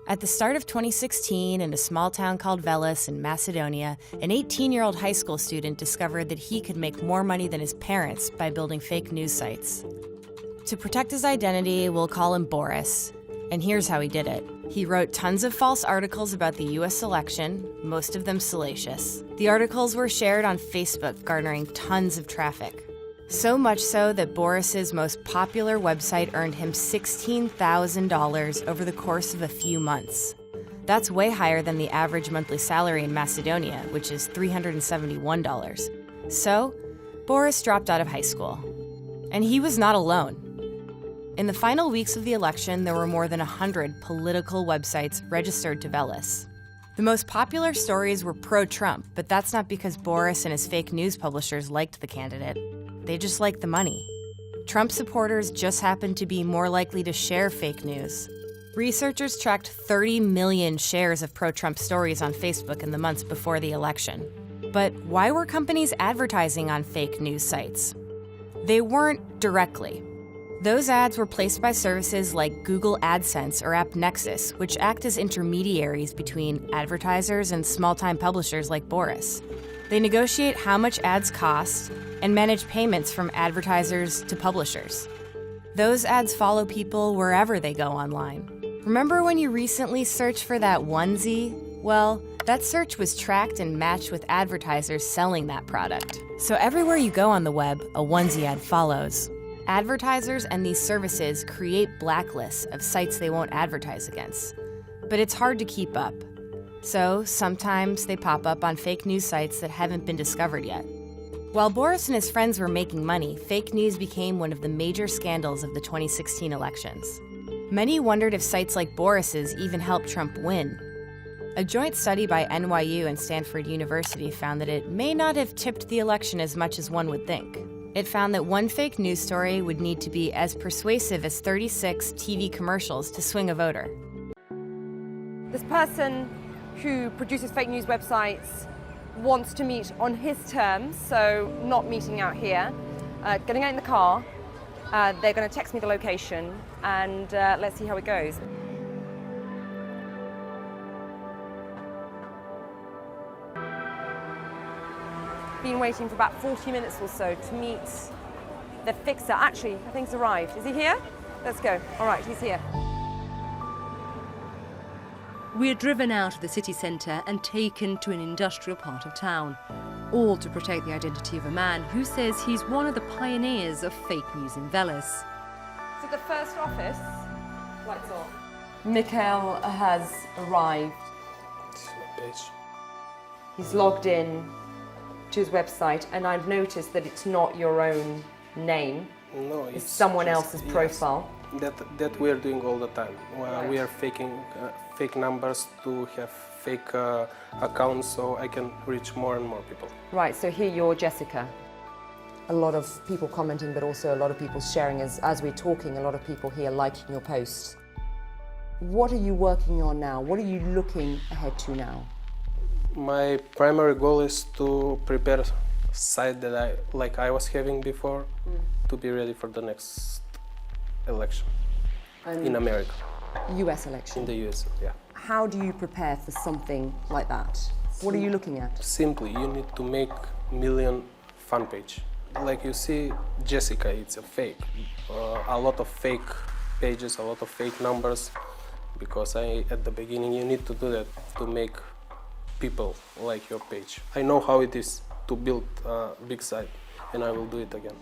At the start of 2016, in a small town called Veles in Macedonia, an 18-year-old high school student discovered that he could make more money than his parents by building fake news sites. To protect his identity, we'll call him Boris. And here's how he did it. He wrote tons of false articles about the US election, most of them salacious. The articles were shared on Facebook, garnering tons of traffic. So much so that Boris's most popular website earned him $16,000 over the course of a few months. That's way higher than the average monthly salary in Macedonia, which is $371. So, Boris dropped out of high school. And he was not alone. In the final weeks of the election, there were more than 100 political websites registered to Veles. The most popular stories were pro-Trump, but that's not because Boris and his fake news publishers liked the candidate. They just liked the money. Trump supporters just happened to be more likely to share fake news. Researchers tracked 30 million shares of pro-Trump stories on Facebook in the months before the election. But why were companies advertising on fake news sites? They weren't directly. Those ads were placed by services like Google AdSense or AppNexus, which act as intermediaries between advertisers and small-time publishers like Boris. They negotiate how much ads cost and manage payments from advertisers to publishers. Those ads follow people wherever they go online. Remember when you recently searched for that onesie? Well, that search was tracked and matched with advertisers selling that product. So everywhere you go on the web, a onesie ad follows. Advertisers and these services create blacklists of sites they won't advertise against. But it's hard to keep up. So sometimes they pop up on fake news sites that haven't been discovered yet. While Boris and his friends were making money, fake news became one of the major scandals of the 2016 elections. Many wondered if sites like Boris's even helped Trump win. A joint study by NYU and Stanford University found that it may not have tipped the election as much as one would think. It found that one fake news story would need to be as persuasive as 36 TV commercials to swing a voter. This person who produces fake news websites wants to meet on his terms, so not meeting out here, getting out in the car, they're going to text me the location, and let's see how it goes. Been waiting for about 40 minutes or so to meet the fixer. Actually, I think he's arrived. Is he here? Let's go. All right, he's here. We're driven out of the city centre and taken to an industrial part of town, all to protect the identity of a man who says he's one of the pioneers of fake news in Veles. So the first office, lights off. Mikhail has arrived. He's logged in to his website, and I've noticed that it's not your own name. No, it's someone else's profile. Yes, that we are doing all the time. Right. We are faking fake numbers to have fake accounts, so I can reach more and more people. Right, so here you're Jessica. A lot of people commenting, but also a lot of people sharing as we're talking, a lot of people here liking your posts. What are you working on now? What are you looking ahead to now? My primary goal is to prepare a site that I was having before to be ready for the next election in America. US election? In the US, yeah. How do you prepare for something like that? What are you looking at? Simply, you need to make million fan page. Like you see, Jessica, it's a fake. A lot of fake pages, a lot of fake numbers, because at the beginning you need to do that to make people like your page. I know how it is to build a big site, and I will do it again.